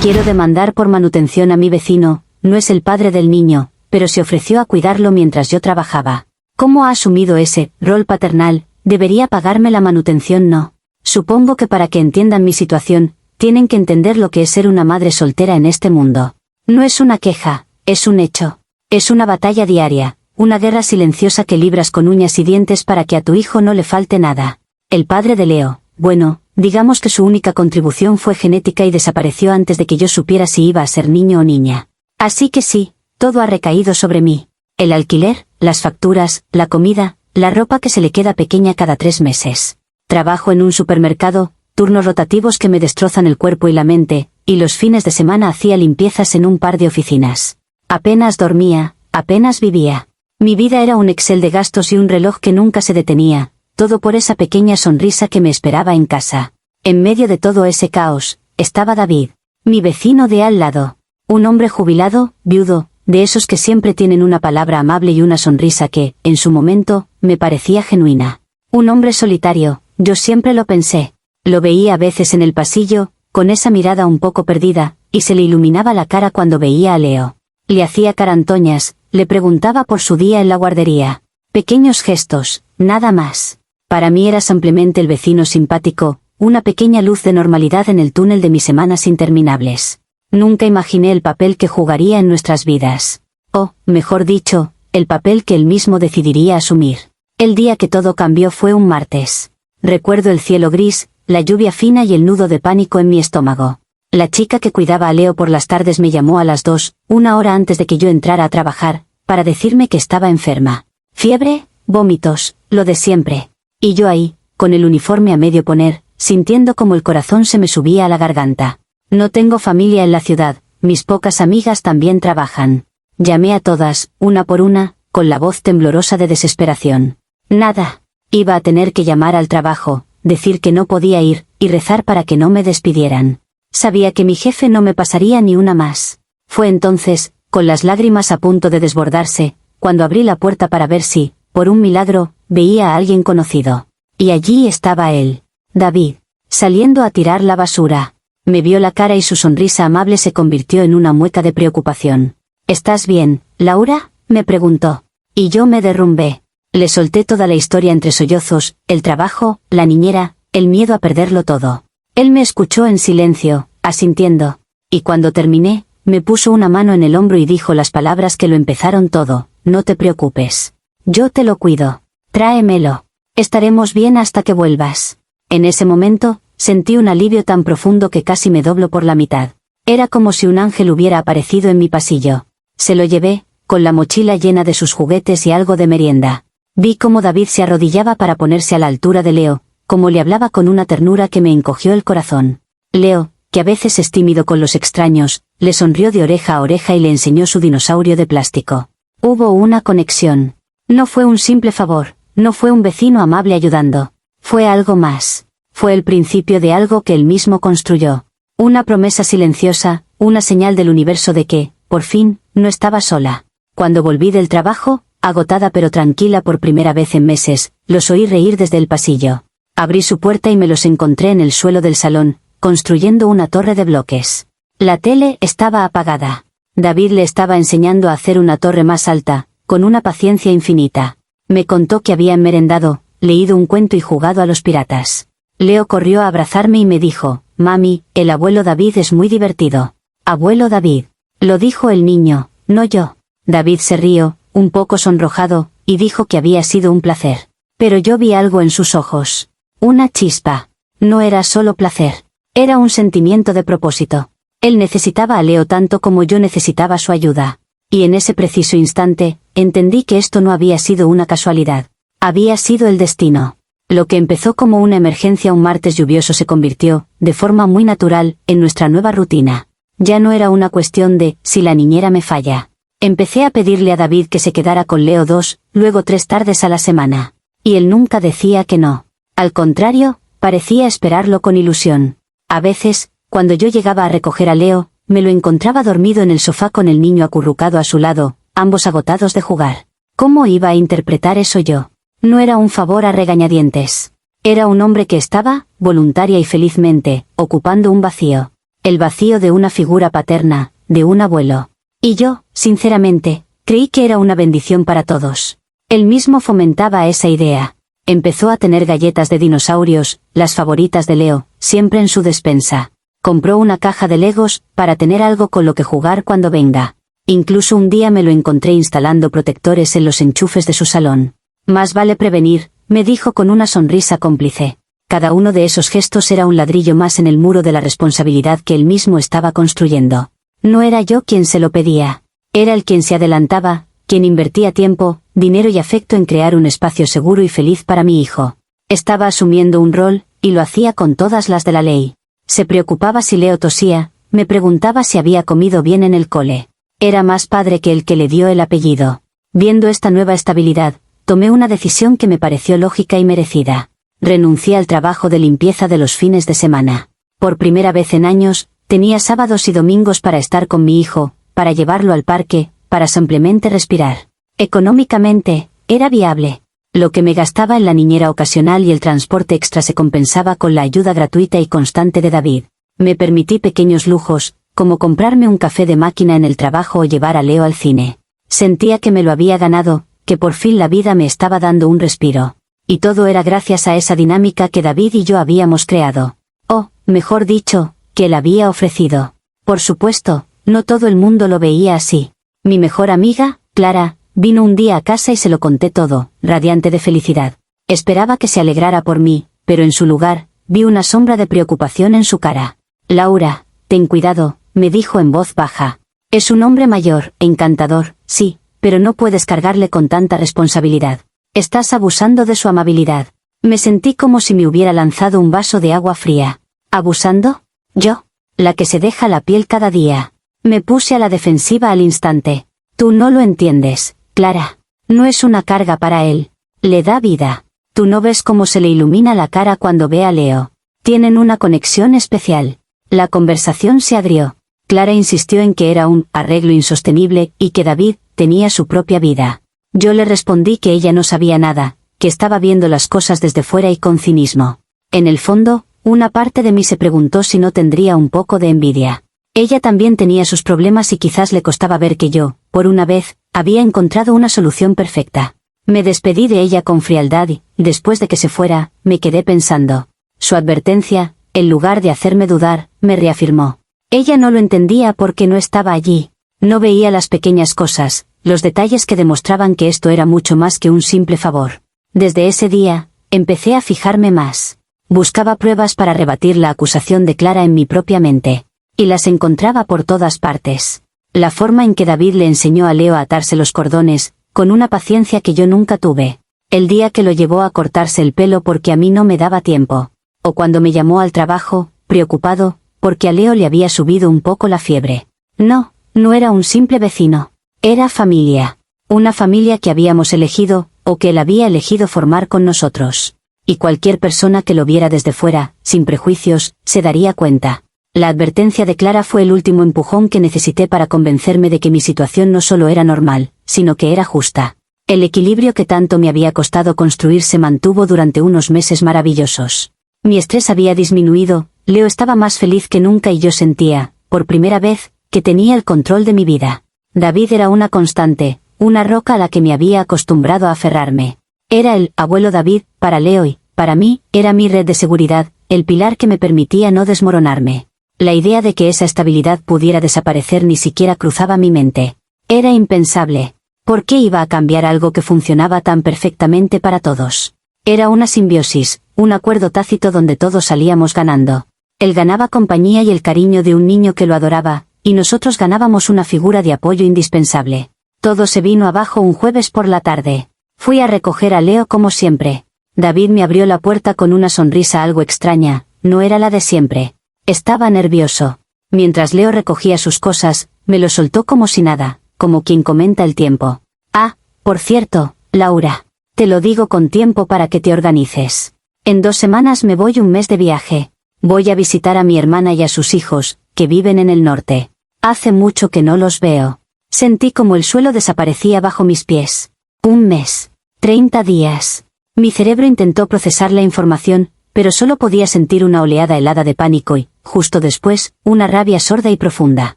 Quiero demandar por manutención a mi vecino, no es el padre del niño, pero se ofreció a cuidarlo mientras yo trabajaba. ¿Cómo ha asumido ese rol paternal? ¿Debería pagarme la manutención? No. Supongo que para que entiendan mi situación, tienen que entender lo que es ser una madre soltera en este mundo. No es una queja, es un hecho. Es una batalla diaria, una guerra silenciosa que libras con uñas y dientes para que a tu hijo no le falte nada. El padre de Leo, bueno, digamos que su única contribución fue genética y desapareció antes de que yo supiera si iba a ser niño o niña. Así que sí, todo ha recaído sobre mí. El alquiler, las facturas, la comida, la ropa que se le queda pequeña cada 3 meses. Trabajo en un supermercado, turnos rotativos que me destrozan el cuerpo y la mente, y los fines de semana hacía limpiezas en un par de oficinas. Apenas dormía, apenas vivía. Mi vida era un Excel de gastos y un reloj que nunca se detenía, todo por esa pequeña sonrisa que me esperaba en casa. En medio de todo ese caos, estaba David, mi vecino de al lado. Un hombre jubilado, viudo, de esos que siempre tienen una palabra amable y una sonrisa que, en su momento, me parecía genuina. Un hombre solitario, yo siempre lo pensé. Lo veía a veces en el pasillo, con esa mirada un poco perdida, y se le iluminaba la cara cuando veía a Leo. Le hacía carantoñas, le preguntaba por su día en la guardería. Pequeños gestos, nada más. Para mí era simplemente el vecino simpático, una pequeña luz de normalidad en el túnel de mis semanas interminables. Nunca imaginé el papel que jugaría en nuestras vidas. O, mejor dicho, el papel que él mismo decidiría asumir. El día que todo cambió fue un martes. Recuerdo el cielo gris, la lluvia fina y el nudo de pánico en mi estómago. La chica que cuidaba a Leo por las tardes me llamó a las 2, una hora antes de que yo entrara a trabajar, para decirme que estaba enferma. Fiebre, vómitos, lo de siempre. Y yo ahí, con el uniforme a medio poner, sintiendo como el corazón se me subía a la garganta. No tengo familia en la ciudad, mis pocas amigas también trabajan. Llamé a todas, una por una, con la voz temblorosa de desesperación. Nada. Iba a tener que llamar al trabajo, decir que no podía ir, y rezar para que no me despidieran. Sabía que mi jefe no me pasaría ni una más. Fue entonces, con las lágrimas a punto de desbordarse, cuando abrí la puerta para ver si, por un milagro, veía a alguien conocido. Y allí estaba él, David, saliendo a tirar la basura. Me vio la cara y su sonrisa amable se convirtió en una mueca de preocupación. ¿Estás bien, Laura?, me preguntó. Y yo me derrumbé. Le solté toda la historia entre sollozos, el trabajo, la niñera, el miedo a perderlo todo. Él me escuchó en silencio, asintiendo. Y cuando terminé, me puso una mano en el hombro y dijo las palabras que lo empezaron todo: no te preocupes. Yo te lo cuido. Tráemelo. Estaremos bien hasta que vuelvas. En ese momento, sentí un alivio tan profundo que casi me doblo por la mitad. Era como si un ángel hubiera aparecido en mi pasillo. Se lo llevé, con la mochila llena de sus juguetes y algo de merienda. Vi cómo David se arrodillaba para ponerse a la altura de Leo, cómo le hablaba con una ternura que me encogió el corazón. Leo, que a veces es tímido con los extraños, le sonrió de oreja a oreja y le enseñó su dinosaurio de plástico. Hubo una conexión. No fue un simple favor, no fue un vecino amable ayudando. Fue algo más. Fue el principio de algo que él mismo construyó. Una promesa silenciosa, una señal del universo de que, por fin, no estaba sola. Cuando volví del trabajo, agotada pero tranquila por primera vez en meses, los oí reír desde el pasillo. Abrí su puerta y me los encontré en el suelo del salón, construyendo una torre de bloques. La tele estaba apagada. David le estaba enseñando a hacer una torre más alta, con una paciencia infinita. Me contó que habían merendado, leído un cuento y jugado a los piratas. Leo corrió a abrazarme y me dijo: «Mami, el abuelo David es muy divertido». «Abuelo David». Lo dijo el niño, no yo. David se rió, un poco sonrojado, y dijo que había sido un placer. Pero yo vi algo en sus ojos. Una chispa. No era solo placer. Era un sentimiento de propósito. Él necesitaba a Leo tanto como yo necesitaba su ayuda. Y en ese preciso instante, entendí que esto no había sido una casualidad. Había sido el destino. Lo que empezó como una emergencia un martes lluvioso se convirtió, de forma muy natural, en nuestra nueva rutina. Ya no era una cuestión de si la niñera me falla. Empecé a pedirle a David que se quedara con Leo 2, luego 3 tardes a la semana. Y él nunca decía que no. Al contrario, parecía esperarlo con ilusión. A veces, cuando yo llegaba a recoger a Leo, me lo encontraba dormido en el sofá con el niño acurrucado a su lado, ambos agotados de jugar. ¿Cómo iba a interpretar eso yo? No era un favor a regañadientes. Era un hombre que estaba, voluntaria y felizmente, ocupando un vacío. El vacío de una figura paterna, de un abuelo. Y yo, sinceramente, creí que era una bendición para todos. Él mismo fomentaba esa idea. Empezó a tener galletas de dinosaurios, las favoritas de Leo, siempre en su despensa. Compró una caja de Legos, para tener algo con lo que jugar cuando venga. Incluso un día me lo encontré instalando protectores en los enchufes de su salón. Más vale prevenir, me dijo con una sonrisa cómplice. Cada uno de esos gestos era un ladrillo más en el muro de la responsabilidad que él mismo estaba construyendo. No era yo quien se lo pedía. Era él quien se adelantaba, quien invertía tiempo, dinero y afecto en crear un espacio seguro y feliz para mi hijo. Estaba asumiendo un rol, y lo hacía con todas las de la ley. Se preocupaba si Leo tosía, me preguntaba si había comido bien en el cole. Era más padre que el que le dio el apellido. Viendo esta nueva estabilidad, tomé una decisión que me pareció lógica y merecida. Renuncié al trabajo de limpieza de los fines de semana. Por primera vez en años, tenía sábados y domingos para estar con mi hijo, para llevarlo al parque, para simplemente respirar. Económicamente, era viable. Lo que me gastaba en la niñera ocasional y el transporte extra se compensaba con la ayuda gratuita y constante de David. Me permití pequeños lujos, como comprarme un café de máquina en el trabajo o llevar a Leo al cine. Sentía que me lo había ganado, que por fin la vida me estaba dando un respiro. Y todo era gracias a esa dinámica que David y yo habíamos creado. O, mejor dicho, que él había ofrecido. Por supuesto, no todo el mundo lo veía así. Mi mejor amiga, Clara, vino un día a casa y se lo conté todo, radiante de felicidad. Esperaba que se alegrara por mí, pero en su lugar, vi una sombra de preocupación en su cara. Laura, ten cuidado, me dijo en voz baja. Es un hombre mayor, encantador, sí, pero no puedes cargarle con tanta responsabilidad. Estás abusando de su amabilidad. Me sentí como si me hubiera lanzado un vaso de agua fría. ¿Abusando? ¿Yo? La que se deja la piel cada día. Me puse a la defensiva al instante. Tú no lo entiendes, Clara. No es una carga para él. Le da vida. Tú no ves cómo se le ilumina la cara cuando ve a Leo. Tienen una conexión especial. La conversación se agrió. Clara insistió en que era un arreglo insostenible y que David tenía su propia vida. Yo le respondí que ella no sabía nada, que estaba viendo las cosas desde fuera y con cinismo. En el fondo, una parte de mí se preguntó si no tendría un poco de envidia. Ella también tenía sus problemas y quizás le costaba ver que yo, por una vez, había encontrado una solución perfecta. Me despedí de ella con frialdad y, después de que se fuera, me quedé pensando. Su advertencia, en lugar de hacerme dudar, me reafirmó. Ella no lo entendía porque no estaba allí. No veía las pequeñas cosas, los detalles que demostraban que esto era mucho más que un simple favor. Desde ese día, empecé a fijarme más. Buscaba pruebas para rebatir la acusación de Clara en mi propia mente. Y las encontraba por todas partes. La forma en que David le enseñó a Leo a atarse los cordones, con una paciencia que yo nunca tuve. El día que lo llevó a cortarse el pelo porque a mí no me daba tiempo. O cuando me llamó al trabajo, preocupado, porque a Leo le había subido un poco la fiebre. No, no era un simple vecino. Era familia. Una familia que habíamos elegido, o que él había elegido formar con nosotros. Y cualquier persona que lo viera desde fuera, sin prejuicios, se daría cuenta. La advertencia de Clara fue el último empujón que necesité para convencerme de que mi situación no solo era normal, sino que era justa. El equilibrio que tanto me había costado construir se mantuvo durante unos meses maravillosos. Mi estrés había disminuido, Leo estaba más feliz que nunca y yo sentía, por primera vez, que tenía el control de mi vida. David era una constante, una roca a la que me había acostumbrado a aferrarme. Era el abuelo David, para Leo y, para mí, era mi red de seguridad, el pilar que me permitía no desmoronarme. La idea de que esa estabilidad pudiera desaparecer ni siquiera cruzaba mi mente. Era impensable. ¿Por qué iba a cambiar algo que funcionaba tan perfectamente para todos? Era una simbiosis, un acuerdo tácito donde todos salíamos ganando. Él ganaba compañía y el cariño de un niño que lo adoraba, y nosotros ganábamos una figura de apoyo indispensable. Todo se vino abajo un jueves por la tarde. Fui a recoger a Leo como siempre. David me abrió la puerta con una sonrisa algo extraña, no era la de siempre. Estaba nervioso. Mientras Leo recogía sus cosas, me lo soltó como si nada, como quien comenta el tiempo. Ah, por cierto, Laura. Te lo digo con tiempo para que te organices. En 2 semanas me voy un mes de viaje. Voy a visitar a mi hermana y a sus hijos, que viven en el norte. Hace mucho que no los veo. Sentí como el suelo desaparecía bajo mis pies. 1 mes. 30 días. Mi cerebro intentó procesar la información, pero solo podía sentir una oleada helada de pánico y, justo después, una rabia sorda y profunda.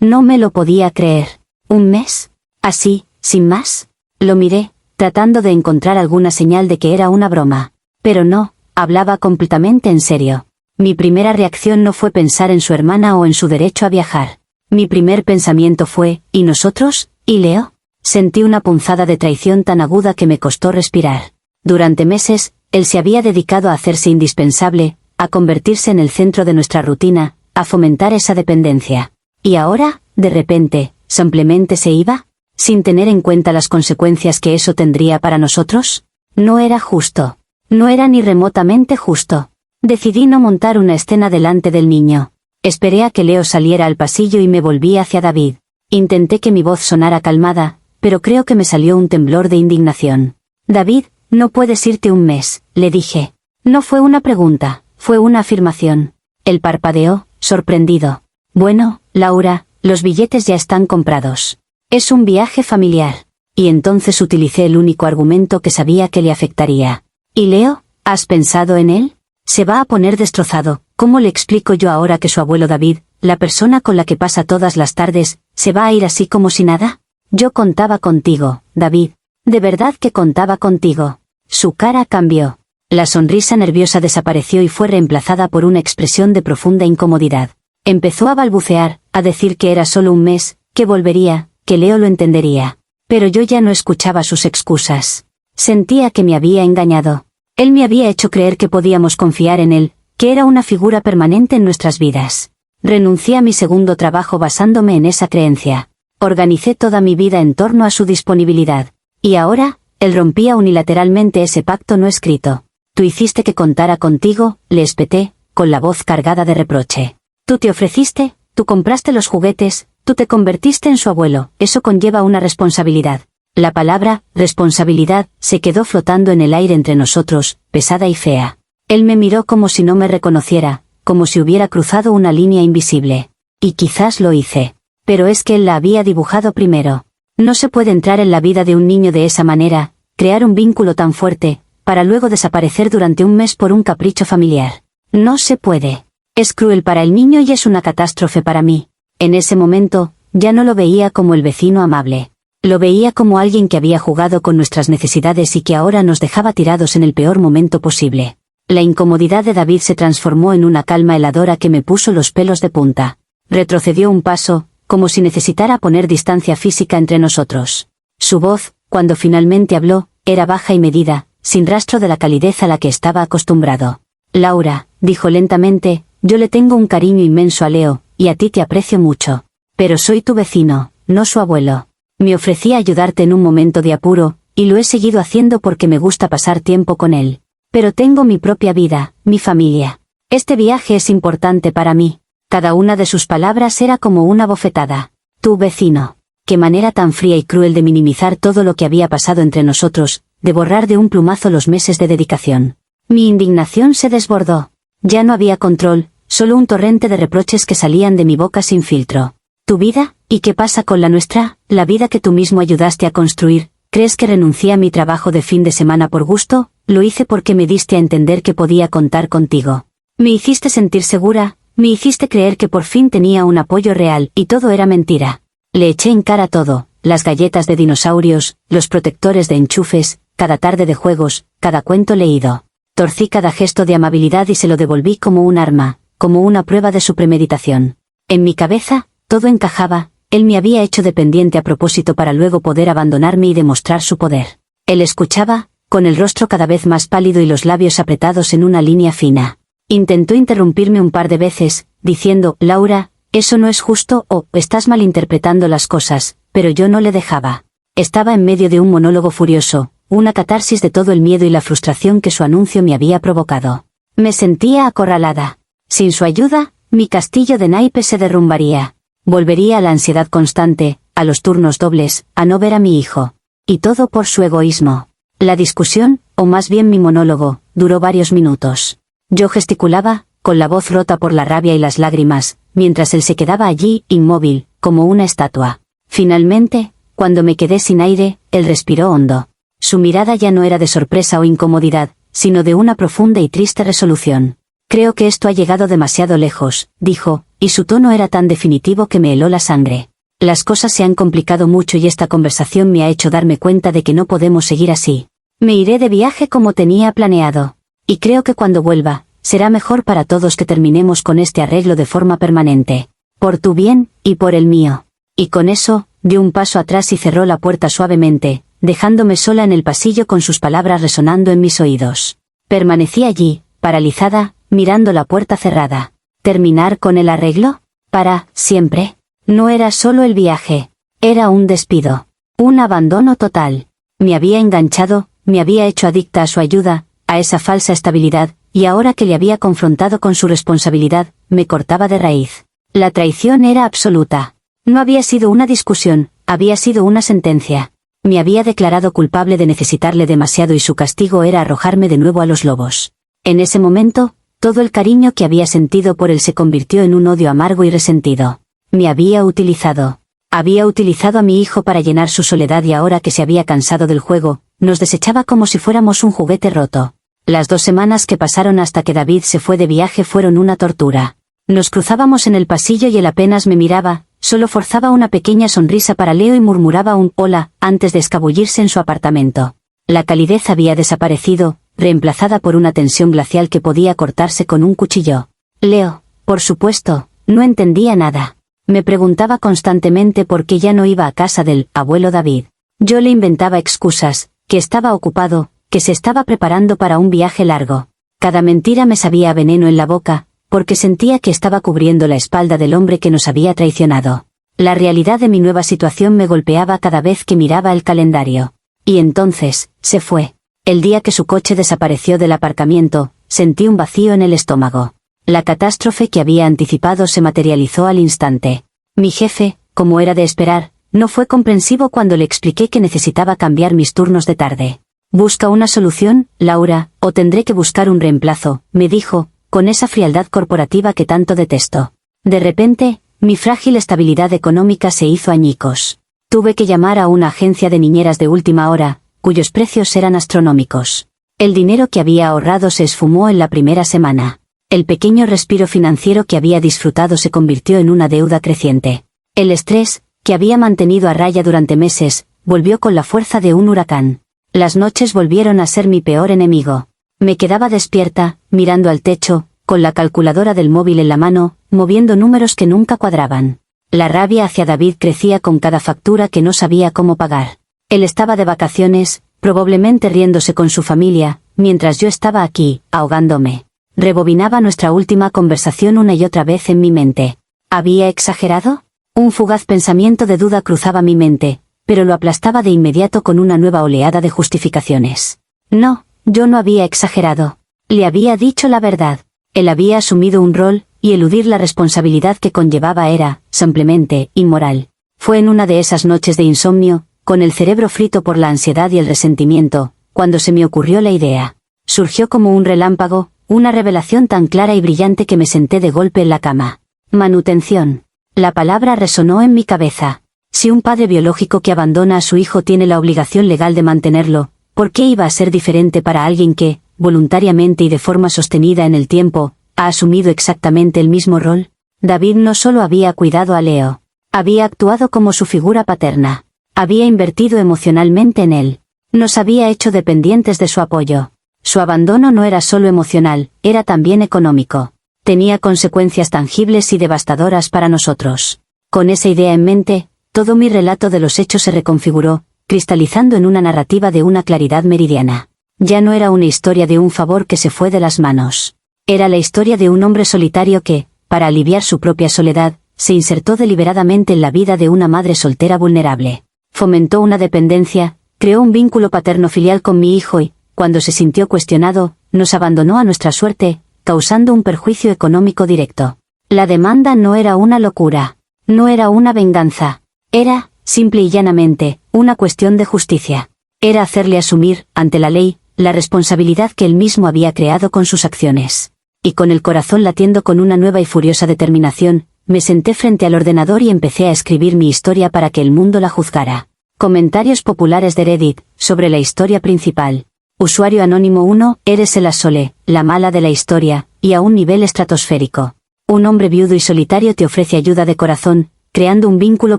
No me lo podía creer. ¿Un mes? ¿Así, sin más? Lo miré, tratando de encontrar alguna señal de que era una broma. Pero no, hablaba completamente en serio. Mi primera reacción no fue pensar en su hermana o en su derecho a viajar. Mi primer pensamiento fue, ¿y nosotros? ¿Y Leo? Sentí una punzada de traición tan aguda que me costó respirar. Durante meses, él se había dedicado a hacerse indispensable, a convertirse en el centro de nuestra rutina, a fomentar esa dependencia. Y ahora, de repente, ¿simplemente se iba? ¿Sin tener en cuenta las consecuencias que eso tendría para nosotros? No era justo. No era ni remotamente justo. Decidí no montar una escena delante del niño. Esperé a que Leo saliera al pasillo y me volví hacia David. Intenté que mi voz sonara calmada, pero creo que me salió un temblor de indignación. David, no puedes irte un mes, le dije. No fue una pregunta, fue una afirmación. Él parpadeó, sorprendido. Bueno, Laura, los billetes ya están comprados. Es un viaje familiar. Y entonces utilicé el único argumento que sabía que le afectaría. ¿Y Leo? ¿Has pensado en él? Se va a poner destrozado. ¿Cómo le explico yo ahora que su abuelo David, la persona con la que pasa todas las tardes, se va a ir así como si nada? Yo contaba contigo, David. De verdad que contaba contigo. Su cara cambió. La sonrisa nerviosa desapareció y fue reemplazada por una expresión de profunda incomodidad. Empezó a balbucear, a decir que era solo un mes, que volvería, que Leo lo entendería. Pero yo ya no escuchaba sus excusas. Sentía que me había engañado. Él me había hecho creer que podíamos confiar en él, que era una figura permanente en nuestras vidas. Renuncié a mi segundo trabajo basándome en esa creencia. Organicé toda mi vida en torno a su disponibilidad. Y ahora, él rompía unilateralmente ese pacto no escrito. Tú hiciste que contara contigo, le espeté, con la voz cargada de reproche. Tú te ofreciste, tú compraste los juguetes, tú te convertiste en su abuelo, eso conlleva una responsabilidad. La palabra, responsabilidad, se quedó flotando en el aire entre nosotros, pesada y fea. Él me miró como si no me reconociera, como si hubiera cruzado una línea invisible. Y quizás lo hice. Pero es que él la había dibujado primero. No se puede entrar en la vida de un niño de esa manera, crear un vínculo tan fuerte, para luego desaparecer durante un mes por un capricho familiar. No se puede. Es cruel para el niño y es una catástrofe para mí. En ese momento, ya no lo veía como el vecino amable. Lo veía como alguien que había jugado con nuestras necesidades y que ahora nos dejaba tirados en el peor momento posible. La incomodidad de David se transformó en una calma heladora que me puso los pelos de punta. Retrocedió un paso, como si necesitara poner distancia física entre nosotros. Su voz, cuando finalmente habló, era baja y medida, sin rastro de la calidez a la que estaba acostumbrado. Laura, dijo lentamente, yo le tengo un cariño inmenso a Leo, y a ti te aprecio mucho. Pero soy tu vecino, no su abuelo. Me ofrecí a ayudarte en un momento de apuro, y lo he seguido haciendo porque me gusta pasar tiempo con él. Pero tengo mi propia vida, mi familia. Este viaje es importante para mí. Cada una de sus palabras era como una bofetada. Tu vecino. Qué manera tan fría y cruel de minimizar todo lo que había pasado entre nosotros, de borrar de un plumazo los meses de dedicación. Mi indignación se desbordó. Ya no había control, solo un torrente de reproches que salían de mi boca sin filtro. ¿Tu vida? ¿Y qué pasa con la nuestra? La vida que tú mismo ayudaste a construir. ¿Crees que renuncié a mi trabajo de fin de semana por gusto? Lo hice porque me diste a entender que podía contar contigo. Me hiciste sentir segura, me hiciste creer que por fin tenía un apoyo real, y todo era mentira. Le eché en cara todo, las galletas de dinosaurios, los protectores de enchufes, cada tarde de juegos, cada cuento leído. Torcí cada gesto de amabilidad y se lo devolví como un arma, como una prueba de su premeditación. En mi cabeza, todo encajaba, él me había hecho dependiente a propósito para luego poder abandonarme y demostrar su poder. Él escuchaba, con el rostro cada vez más pálido y los labios apretados en una línea fina. Intentó interrumpirme un par de veces, diciendo, Laura, eso no es justo o estás malinterpretando las cosas, pero yo no le dejaba. Estaba en medio de un monólogo furioso, una catarsis de todo el miedo y la frustración que su anuncio me había provocado. Me sentía acorralada. Sin su ayuda, mi castillo de naipes se derrumbaría. Volvería a la ansiedad constante, a los turnos dobles, a no ver a mi hijo. Y todo por su egoísmo. La discusión, o más bien mi monólogo, duró varios minutos. Yo gesticulaba, con la voz rota por la rabia y las lágrimas, mientras él se quedaba allí, inmóvil, como una estatua. Finalmente, cuando me quedé sin aire, él respiró hondo. Su mirada ya no era de sorpresa o incomodidad, sino de una profunda y triste resolución. Creo que esto ha llegado demasiado lejos, dijo, y su tono era tan definitivo que me heló la sangre. Las cosas se han complicado mucho y esta conversación me ha hecho darme cuenta de que no podemos seguir así. Me iré de viaje como tenía planeado. Y creo que cuando vuelva, será mejor para todos que terminemos con este arreglo de forma permanente. Por tu bien, y por el mío. Y con eso, dio un paso atrás y cerró la puerta suavemente, dejándome sola en el pasillo con sus palabras resonando en mis oídos. Permanecí allí, paralizada, mirando la puerta cerrada. ¿Terminar con el arreglo? ¿Para siempre? No era solo el viaje. Era un despido. Un abandono total. Me había enganchado, me había hecho adicta a su ayuda, a esa falsa estabilidad, y ahora que le había confrontado con su responsabilidad, me cortaba de raíz. La traición era absoluta. No había sido una discusión, había sido una sentencia. Me había declarado culpable de necesitarle demasiado y su castigo era arrojarme de nuevo a los lobos. En ese momento, todo el cariño que había sentido por él se convirtió en un odio amargo y resentido. Me había utilizado. Había utilizado a mi hijo para llenar su soledad y ahora que se había cansado del juego, nos desechaba como si fuéramos un juguete roto. Las 2 semanas que pasaron hasta que David se fue de viaje fueron una tortura. Nos cruzábamos en el pasillo y él apenas me miraba, solo forzaba una pequeña sonrisa para Leo y murmuraba un hola antes de escabullirse en su apartamento. La calidez había desaparecido, reemplazada por una tensión glacial que podía cortarse con un cuchillo. Leo, por supuesto, no entendía nada. Me preguntaba constantemente por qué ya no iba a casa del abuelo David. Yo le inventaba excusas, que estaba ocupado, que se estaba preparando para un viaje largo. Cada mentira me sabía a veneno en la boca, porque sentía que estaba cubriendo la espalda del hombre que nos había traicionado. La realidad de mi nueva situación me golpeaba cada vez que miraba el calendario. Y entonces, se fue. El día que su coche desapareció del aparcamiento, sentí un vacío en el estómago. La catástrofe que había anticipado se materializó al instante. Mi jefe, como era de esperar, no fue comprensivo cuando le expliqué que necesitaba cambiar mis turnos de tarde. Busca una solución, Laura, o tendré que buscar un reemplazo, me dijo, con esa frialdad corporativa que tanto detesto. De repente, mi frágil estabilidad económica se hizo añicos. Tuve que llamar a una agencia de niñeras de última hora, cuyos precios eran astronómicos. El dinero que había ahorrado se esfumó en la primera semana. El pequeño respiro financiero que había disfrutado se convirtió en una deuda creciente. El estrés, que había mantenido a raya durante meses, volvió con la fuerza de un huracán. Las noches volvieron a ser mi peor enemigo. Me quedaba despierta, mirando al techo, con la calculadora del móvil en la mano, moviendo números que nunca cuadraban. La rabia hacia David crecía con cada factura que no sabía cómo pagar. Él estaba de vacaciones, probablemente riéndose con su familia, mientras yo estaba aquí, ahogándome. Rebobinaba nuestra última conversación una y otra vez en mi mente. ¿Había exagerado? Un fugaz pensamiento de duda cruzaba mi mente, pero lo aplastaba de inmediato con una nueva oleada de justificaciones. No, yo no había exagerado. Le había dicho la verdad. Él había asumido un rol, y eludir la responsabilidad que conllevaba era, simplemente, inmoral. Fue en una de esas noches de insomnio, con el cerebro frito por la ansiedad y el resentimiento, cuando se me ocurrió la idea. Surgió como un relámpago, una revelación tan clara y brillante que me senté de golpe en la cama. Manutención. La palabra resonó en mi cabeza. Si un padre biológico que abandona a su hijo tiene la obligación legal de mantenerlo, ¿por qué iba a ser diferente para alguien que, voluntariamente y de forma sostenida en el tiempo, ha asumido exactamente el mismo rol? David no solo había cuidado a Leo. Había actuado como su figura paterna. Había invertido emocionalmente en él. Nos había hecho dependientes de su apoyo. Su abandono no era solo emocional, era también económico. Tenía consecuencias tangibles y devastadoras para nosotros. Con esa idea en mente, todo mi relato de los hechos se reconfiguró, cristalizando en una narrativa de una claridad meridiana. Ya no era una historia de un favor que se fue de las manos. Era la historia de un hombre solitario que, para aliviar su propia soledad, se insertó deliberadamente en la vida de una madre soltera vulnerable. Fomentó una dependencia, creó un vínculo paterno-filial con mi hijo y, cuando se sintió cuestionado, nos abandonó a nuestra suerte, causando un perjuicio económico directo. La demanda no era una locura. No era una venganza. Era, simple y llanamente, una cuestión de justicia. Era hacerle asumir, ante la ley, la responsabilidad que él mismo había creado con sus acciones. Y con el corazón latiendo con una nueva y furiosa determinación, me senté frente al ordenador y empecé a escribir mi historia para que el mundo la juzgara. Comentarios populares de Reddit, sobre la historia principal. Usuario anónimo 1, eres el Sole, la mala de la historia, y a un nivel estratosférico. Un hombre viudo y solitario te ofrece ayuda de corazón, creando un vínculo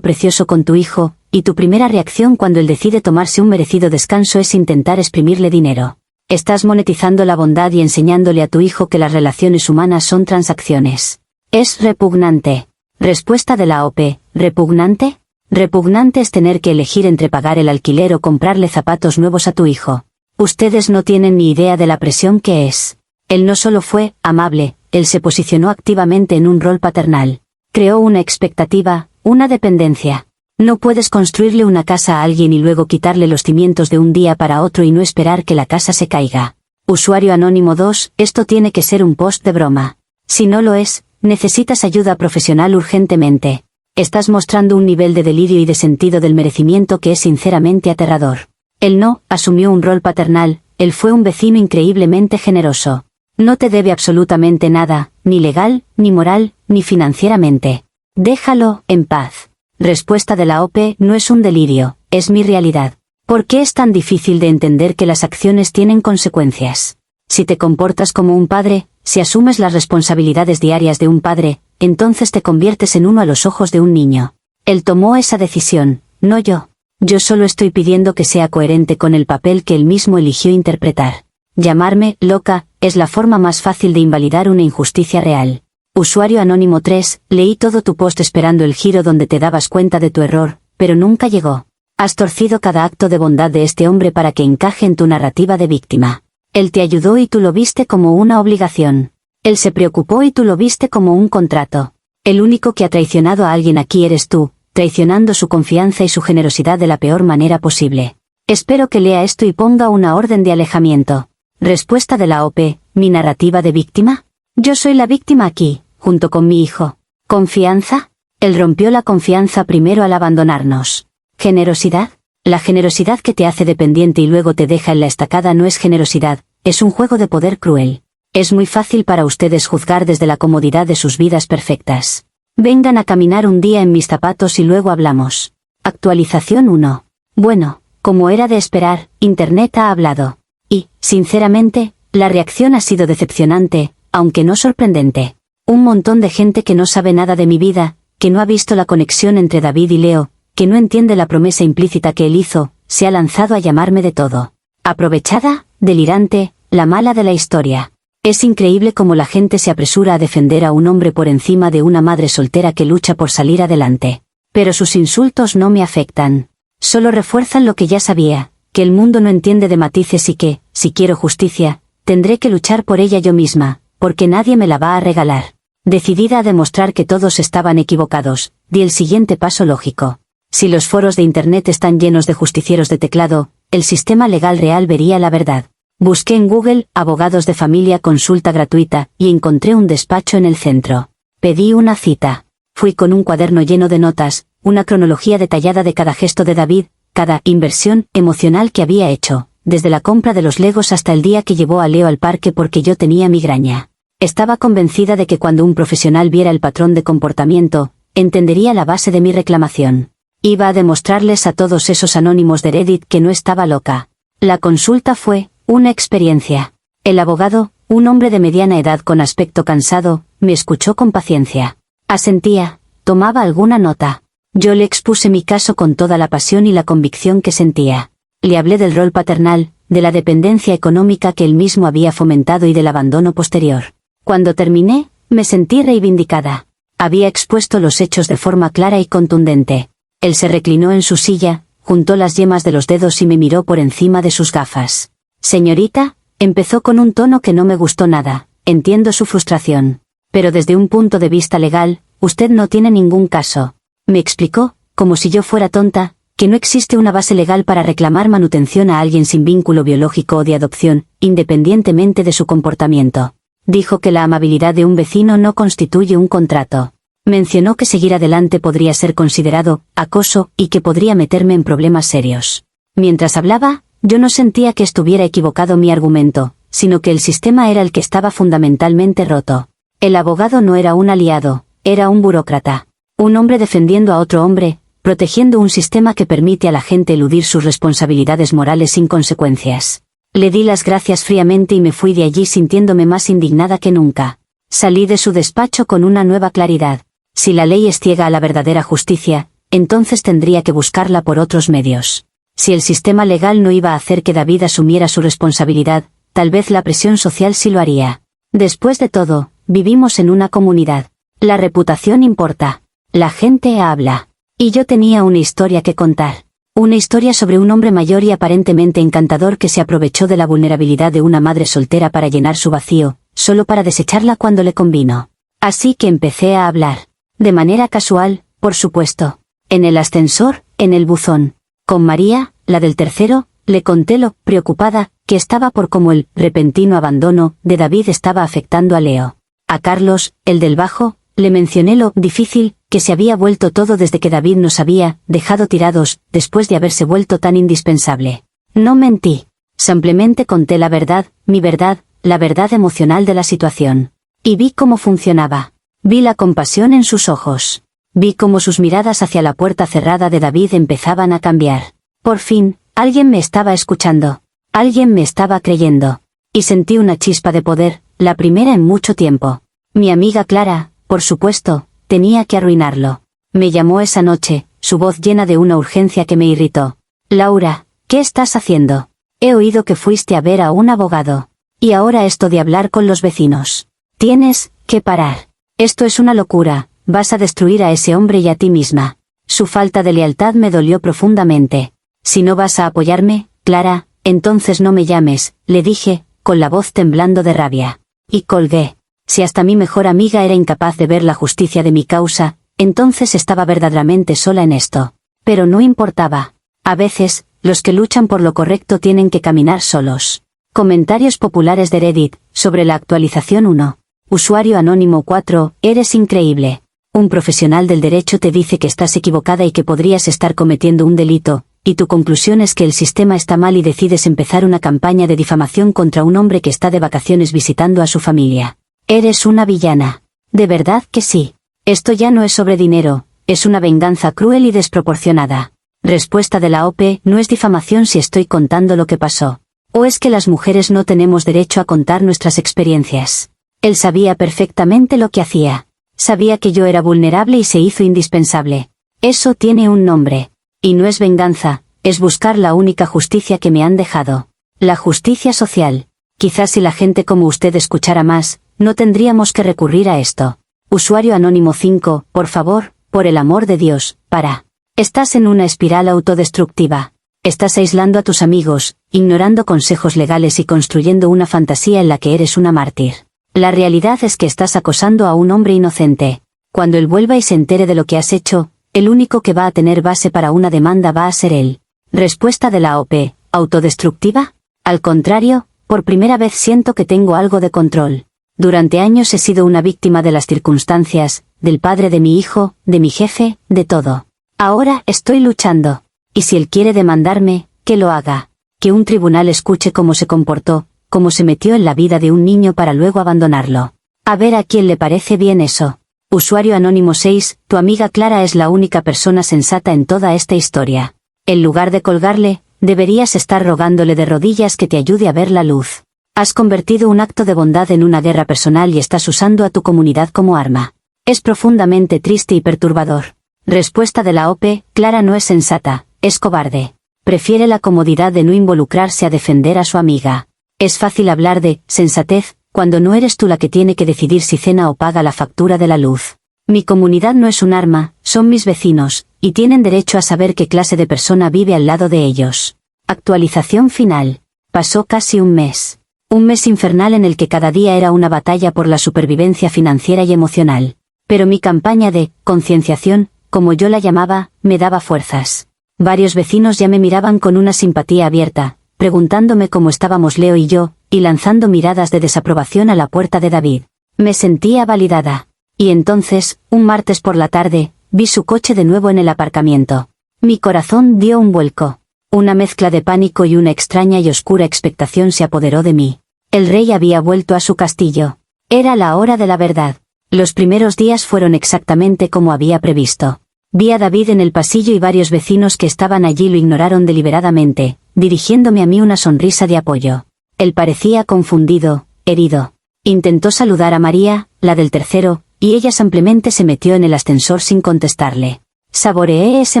precioso con tu hijo, y tu primera reacción cuando él decide tomarse un merecido descanso es intentar exprimirle dinero. Estás monetizando la bondad y enseñándole a tu hijo que las relaciones humanas son transacciones. Es repugnante. Respuesta de la OP, ¿repugnante? Repugnante es tener que elegir entre pagar el alquiler o comprarle zapatos nuevos a tu hijo. Ustedes no tienen ni idea de la presión que es. Él no solo fue amable, él se posicionó activamente en un rol paternal. Creó una expectativa, una dependencia. No puedes construirle una casa a alguien y luego quitarle los cimientos de un día para otro y no esperar que la casa se caiga. Usuario anónimo 2, esto tiene que ser un post de broma. Si no lo es, necesitas ayuda profesional urgentemente. Estás mostrando un nivel de delirio y de sentido del merecimiento que es sinceramente aterrador. Él no asumió un rol paternal, él fue un vecino increíblemente generoso. No te debe absolutamente nada, ni legal, ni moral, ni financieramente. Déjalo en paz. Respuesta de la OP, no es un delirio, es mi realidad. ¿Por qué es tan difícil de entender que las acciones tienen consecuencias? Si te comportas como un padre, si asumes las responsabilidades diarias de un padre, entonces te conviertes en uno a los ojos de un niño. Él tomó esa decisión, no yo. Yo solo estoy pidiendo que sea coherente con el papel que él mismo eligió interpretar. Llamarme loca es la forma más fácil de invalidar una injusticia real. Usuario anónimo 3, leí todo tu post esperando el giro donde te dabas cuenta de tu error, pero nunca llegó. Has torcido cada acto de bondad de este hombre para que encaje en tu narrativa de víctima. Él te ayudó y tú lo viste como una obligación. Él se preocupó y tú lo viste como un contrato. El único que ha traicionado a alguien aquí eres tú, traicionando su confianza y su generosidad de la peor manera posible. Espero que lea esto y ponga una orden de alejamiento. Respuesta de la OP, ¿mi narrativa de víctima? Yo soy la víctima aquí, junto con mi hijo. ¿Confianza? Él rompió la confianza primero al abandonarnos. ¿Generosidad? La generosidad que te hace dependiente y luego te deja en la estacada no es generosidad, es un juego de poder cruel. Es muy fácil para ustedes juzgar desde la comodidad de sus vidas perfectas. Vengan a caminar un día en mis zapatos y luego hablamos. Actualización 1. Bueno, como era de esperar, Internet ha hablado. Y, sinceramente, la reacción ha sido decepcionante, aunque no sorprendente. Un montón de gente que no sabe nada de mi vida, que no ha visto la conexión entre David y Leo, que no entiende la promesa implícita que él hizo, se ha lanzado a llamarme de todo. Aprovechada, delirante, la mala de la historia. Es increíble cómo la gente se apresura a defender a un hombre por encima de una madre soltera que lucha por salir adelante. Pero sus insultos no me afectan. Solo refuerzan lo que ya sabía, que el mundo no entiende de matices y que, si quiero justicia, tendré que luchar por ella yo misma, porque nadie me la va a regalar. Decidida a demostrar que todos estaban equivocados, di el siguiente paso lógico. Si los foros de Internet están llenos de justicieros de teclado, el sistema legal real vería la verdad. Busqué en Google, abogados de familia consulta gratuita, y encontré un despacho en el centro. Pedí una cita. Fui con un cuaderno lleno de notas, una cronología detallada de cada gesto de David, cada inversión emocional que había hecho, desde la compra de los Legos hasta el día que llevó a Leo al parque porque yo tenía migraña. Estaba convencida de que cuando un profesional viera el patrón de comportamiento, entendería la base de mi reclamación. Iba a demostrarles a todos esos anónimos de Reddit que no estaba loca. La consulta fue una experiencia. El abogado, un hombre de mediana edad con aspecto cansado, me escuchó con paciencia. Asentía, tomaba alguna nota. Yo le expuse mi caso con toda la pasión y la convicción que sentía. Le hablé del rol paternal, de la dependencia económica que él mismo había fomentado y del abandono posterior. Cuando terminé, me sentí reivindicada. Había expuesto los hechos de forma clara y contundente. Él se reclinó en su silla, juntó las yemas de los dedos y me miró por encima de sus gafas. Señorita, empezó con un tono que no me gustó nada, entiendo su frustración. Pero desde un punto de vista legal, usted no tiene ningún caso. Me explicó, como si yo fuera tonta, que no existe una base legal para reclamar manutención a alguien sin vínculo biológico o de adopción, independientemente de su comportamiento. Dijo que la amabilidad de un vecino no constituye un contrato. Mencionó que seguir adelante podría ser considerado acoso y que podría meterme en problemas serios. Mientras hablaba, yo no sentía que estuviera equivocado mi argumento, sino que el sistema era el que estaba fundamentalmente roto. El abogado no era un aliado, era un burócrata. Un hombre defendiendo a otro hombre, protegiendo un sistema que permite a la gente eludir sus responsabilidades morales sin consecuencias. Le di las gracias fríamente y me fui de allí sintiéndome más indignada que nunca. Salí de su despacho con una nueva claridad. Si la ley es ciega a la verdadera justicia, entonces tendría que buscarla por otros medios. Si el sistema legal no iba a hacer que David asumiera su responsabilidad, tal vez la presión social sí lo haría. Después de todo, vivimos en una comunidad. La reputación importa. La gente habla. Y yo tenía una historia que contar. Una historia sobre un hombre mayor y aparentemente encantador que se aprovechó de la vulnerabilidad de una madre soltera para llenar su vacío, solo para desecharla cuando le convino. Así que empecé a hablar. De manera casual, por supuesto. En el ascensor, en el buzón. Con María, la del tercero, le conté lo preocupada que estaba por cómo el repentino abandono de David estaba afectando a Leo. A Carlos, el del bajo, le mencioné lo difícil que se había vuelto todo desde que David nos había dejado tirados, después de haberse vuelto tan indispensable. No mentí. Simplemente conté la verdad, mi verdad, la verdad emocional de la situación. Y vi cómo funcionaba. Vi la compasión en sus ojos. Vi cómo sus miradas hacia la puerta cerrada de David empezaban a cambiar. Por fin, alguien me estaba escuchando. Alguien me estaba creyendo. Y sentí una chispa de poder, la primera en mucho tiempo. Mi amiga Clara, por supuesto, tenía que arruinarlo. Me llamó esa noche, su voz llena de una urgencia que me irritó. Laura, ¿qué estás haciendo? He oído que fuiste a ver a un abogado. Y ahora esto de hablar con los vecinos. Tienes que parar. Esto es una locura, vas a destruir a ese hombre y a ti misma. Su falta de lealtad me dolió profundamente. Si no vas a apoyarme, Clara, entonces no me llames, le dije, con la voz temblando de rabia. Y colgué. Si hasta mi mejor amiga era incapaz de ver la justicia de mi causa, entonces estaba verdaderamente sola en esto. Pero no importaba. A veces, los que luchan por lo correcto tienen que caminar solos. Comentarios populares de Reddit, sobre la actualización 1. Usuario anónimo 4, eres increíble. Un profesional del derecho te dice que estás equivocada y que podrías estar cometiendo un delito, y tu conclusión es que el sistema está mal y decides empezar una campaña de difamación contra un hombre que está de vacaciones visitando a su familia. Eres una villana. De verdad que sí. Esto ya no es sobre dinero, es una venganza cruel y desproporcionada. Respuesta de la OP, no es difamación si estoy contando lo que pasó. ¿O es que las mujeres no tenemos derecho a contar nuestras experiencias? Él sabía perfectamente lo que hacía. Sabía que yo era vulnerable y se hizo indispensable. Eso tiene un nombre. Y no es venganza, es buscar la única justicia que me han dejado. La justicia social. Quizás si la gente como usted escuchara más, no tendríamos que recurrir a esto. Usuario anónimo 5, por favor, por el amor de Dios, para. Estás en una espiral autodestructiva. Estás aislando a tus amigos, ignorando consejos legales y construyendo una fantasía en la que eres una mártir. La realidad es que estás acosando a un hombre inocente. Cuando él vuelva y se entere de lo que has hecho, el único que va a tener base para una demanda va a ser él. Respuesta de la OP, ¿autodestructiva? Al contrario, por primera vez siento que tengo algo de control. Durante años he sido una víctima de las circunstancias, del padre de mi hijo, de mi jefe, de todo. Ahora estoy luchando. Y si él quiere demandarme, que lo haga. Que un tribunal escuche cómo se comportó, cómo se metió en la vida de un niño para luego abandonarlo. A ver a quién le parece bien eso. Usuario anónimo 6, tu amiga Clara es la única persona sensata en toda esta historia. En lugar de colgarle, deberías estar rogándole de rodillas que te ayude a ver la luz. Has convertido un acto de bondad en una guerra personal y estás usando a tu comunidad como arma. Es profundamente triste y perturbador. Respuesta de la OP, Clara no es sensata, es cobarde. Prefiere la comodidad de no involucrarse a defender a su amiga. Es fácil hablar de sensatez, cuando no eres tú la que tiene que decidir si cena o paga la factura de la luz. Mi comunidad no es un arma, son mis vecinos, y tienen derecho a saber qué clase de persona vive al lado de ellos. Actualización final. Pasó casi un mes. Un mes infernal en el que cada día era una batalla por la supervivencia financiera y emocional. Pero mi campaña de concienciación, como yo la llamaba, me daba fuerzas. Varios vecinos ya me miraban con una simpatía abierta, preguntándome cómo estábamos Leo y yo, y lanzando miradas de desaprobación a la puerta de David. Me sentía validada. Y entonces, un martes por la tarde, vi su coche de nuevo en el aparcamiento. Mi corazón dio un vuelco. Una mezcla de pánico y una extraña y oscura expectación se apoderó de mí. El rey había vuelto a su castillo. Era la hora de la verdad. Los primeros días fueron exactamente como había previsto. Vi a David en el pasillo y varios vecinos que estaban allí lo ignoraron deliberadamente, dirigiéndome a mí una sonrisa de apoyo. Él parecía confundido, herido. Intentó saludar a María, la del tercero, y ella simplemente se metió en el ascensor sin contestarle. Saboreé ese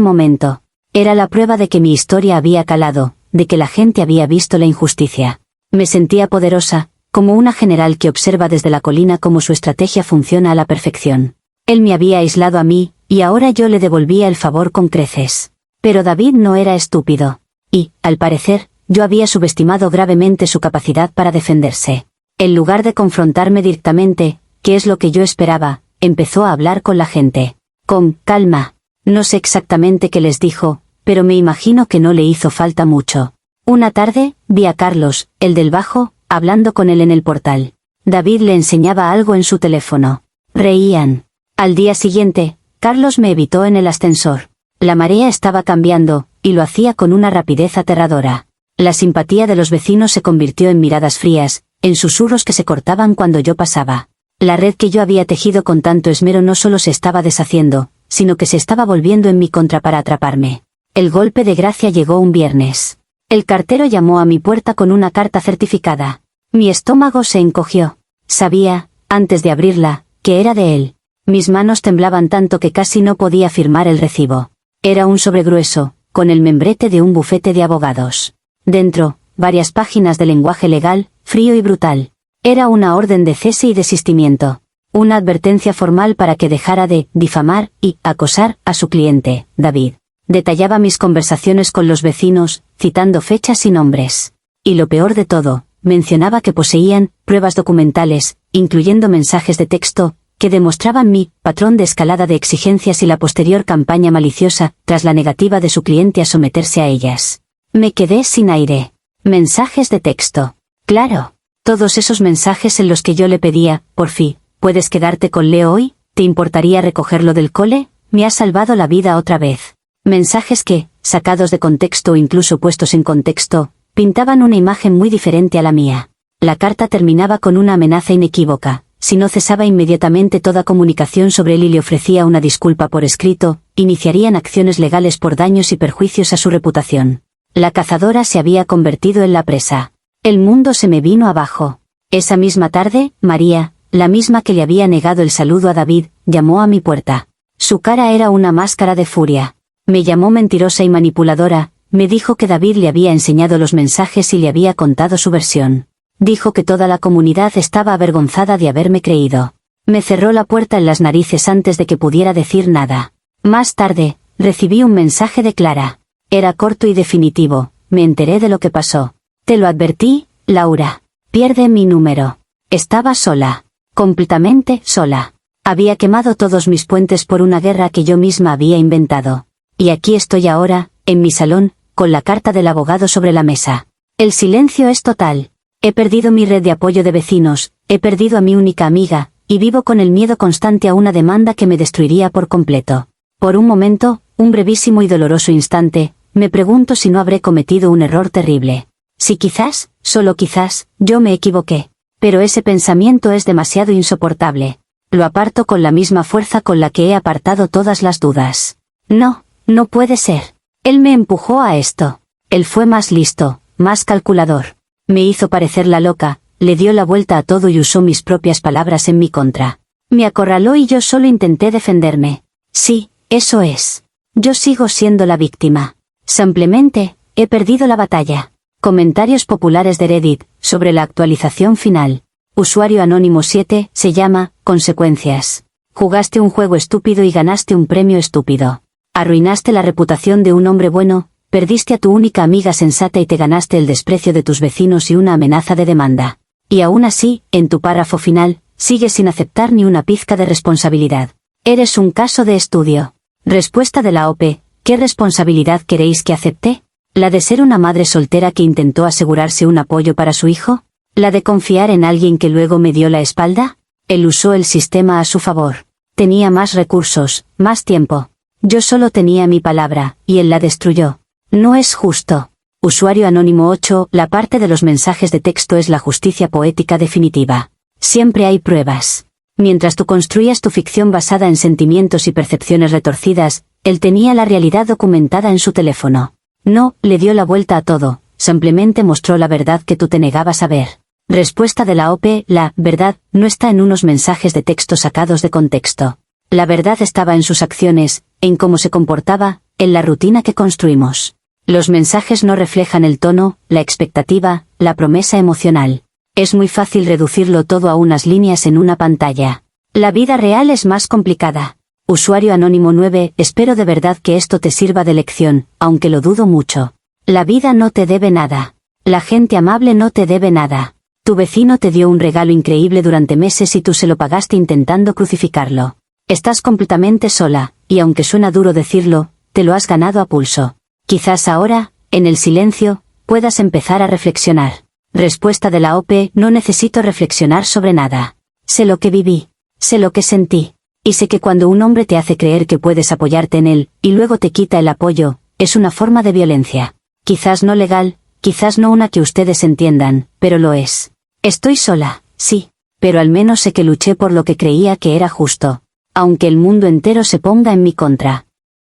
momento. Era la prueba de que mi historia había calado, de que la gente había visto la injusticia. Me sentía poderosa, como una general que observa desde la colina cómo su estrategia funciona a la perfección. Él me había aislado a mí, y ahora yo le devolvía el favor con creces. Pero David no era estúpido. Y, al parecer, yo había subestimado gravemente su capacidad para defenderse. En lugar de confrontarme directamente, que es lo que yo esperaba, empezó a hablar con la gente. Con calma. No sé exactamente qué les dijo, pero me imagino que no le hizo falta mucho. Una tarde, vi a Carlos, el del bajo, hablando con él en el portal. David le enseñaba algo en su teléfono. Reían. Al día siguiente, Carlos me evitó en el ascensor. La marea estaba cambiando, y lo hacía con una rapidez aterradora. La simpatía de los vecinos se convirtió en miradas frías, en susurros que se cortaban cuando yo pasaba. La red que yo había tejido con tanto esmero no solo se estaba deshaciendo, sino que se estaba volviendo en mi contra para atraparme. El golpe de gracia llegó un viernes. El cartero llamó a mi puerta con una carta certificada. Mi estómago se encogió. Sabía, antes de abrirla, que era de él. Mis manos temblaban tanto que casi no podía firmar el recibo. Era un sobre grueso, con el membrete de un bufete de abogados. Dentro, varias páginas de lenguaje legal, frío y brutal. Era una orden de cese y desistimiento. Una advertencia formal para que dejara de difamar y acosar a su cliente, David. Detallaba mis conversaciones con los vecinos, citando fechas y nombres. Y lo peor de todo, mencionaba que poseían pruebas documentales, incluyendo mensajes de texto, que demostraban mi patrón de escalada de exigencias y la posterior campaña maliciosa, tras la negativa de su cliente a someterse a ellas. Me quedé sin aire. Mensajes de texto. Claro. Todos esos mensajes en los que yo le pedía, por fin, ¿puedes quedarte con Leo hoy? ¿Te importaría recogerlo del cole? Me has salvado la vida otra vez. Mensajes que, sacados de contexto o incluso puestos en contexto, pintaban una imagen muy diferente a la mía. La carta terminaba con una amenaza inequívoca. Si no cesaba inmediatamente toda comunicación sobre él y le ofrecía una disculpa por escrito, iniciarían acciones legales por daños y perjuicios a su reputación. La cazadora se había convertido en la presa. El mundo se me vino abajo. Esa misma tarde, María, la misma que le había negado el saludo a David, llamó a mi puerta. Su cara era una máscara de furia. Me llamó mentirosa y manipuladora, me dijo que David le había enseñado los mensajes y le había contado su versión. Dijo que toda la comunidad estaba avergonzada de haberme creído. Me cerró la puerta en las narices antes de que pudiera decir nada. Más tarde, recibí un mensaje de Clara. Era corto y definitivo, me enteré de lo que pasó. Te lo advertí, Laura. Pierde mi número. Estaba sola. Completamente sola. Había quemado todos mis puentes por una guerra que yo misma había inventado. Y aquí estoy ahora, en mi salón, con la carta del abogado sobre la mesa. El silencio es total. He perdido mi red de apoyo de vecinos, he perdido a mi única amiga, y vivo con el miedo constante a una demanda que me destruiría por completo. Por un momento, un brevísimo y doloroso instante, me pregunto si no habré cometido un error terrible. Si quizás, solo quizás, yo me equivoqué. Pero ese pensamiento es demasiado insoportable. Lo aparto con la misma fuerza con la que he apartado todas las dudas. No, no puede ser. Él me empujó a esto. Él fue más listo, más calculador. Me hizo parecer la loca, le dio la vuelta a todo y usó mis propias palabras en mi contra. Me acorraló y yo solo intenté defenderme. Sí, eso es. Yo sigo siendo la víctima. Simplemente, he perdido la batalla. Comentarios populares de Reddit, sobre la actualización final. Usuario anónimo 7, se llama, consecuencias. Jugaste un juego estúpido y ganaste un premio estúpido. Arruinaste la reputación de un hombre bueno, perdiste a tu única amiga sensata y te ganaste el desprecio de tus vecinos y una amenaza de demanda. Y aún así, en tu párrafo final, sigues sin aceptar ni una pizca de responsabilidad. Eres un caso de estudio. Respuesta de la OP, ¿qué responsabilidad queréis que acepte? ¿La de ser una madre soltera que intentó asegurarse un apoyo para su hijo? ¿La de confiar en alguien que luego me dio la espalda? Él usó el sistema a su favor. Tenía más recursos, más tiempo. Yo solo tenía mi palabra, y él la destruyó. No es justo. Usuario anónimo 8, la parte de los mensajes de texto es la justicia poética definitiva. Siempre hay pruebas. Mientras tú construías tu ficción basada en sentimientos y percepciones retorcidas, Él tenía la realidad documentada en su teléfono. No, le dio la vuelta a todo, simplemente mostró la verdad que tú te negabas a ver. Respuesta de la OP: la verdad no está en unos mensajes de texto sacados de contexto. La verdad estaba en sus acciones, en cómo se comportaba, en la rutina que construimos. Los mensajes no reflejan el tono, la expectativa, la promesa emocional. Es muy fácil reducirlo todo a unas líneas en una pantalla. La vida real es más complicada. Usuario anónimo 9, espero de verdad que esto te sirva de lección, aunque lo dudo mucho. La vida no te debe nada. La gente amable no te debe nada. Tu vecino te dio un regalo increíble durante meses y tú se lo pagaste intentando crucificarlo. Estás completamente sola, y aunque suena duro decirlo, te lo has ganado a pulso. Quizás ahora, en el silencio, puedas empezar a reflexionar. Respuesta de la OP: no necesito reflexionar sobre nada. Sé lo que viví. Sé lo que sentí. Y sé que cuando un hombre te hace creer que puedes apoyarte en él, y luego te quita el apoyo, es una forma de violencia. Quizás no legal, quizás no una que ustedes entiendan, pero lo es. Estoy sola, sí, pero al menos sé que luché por lo que creía que era justo. Aunque el mundo entero se ponga en mi contra.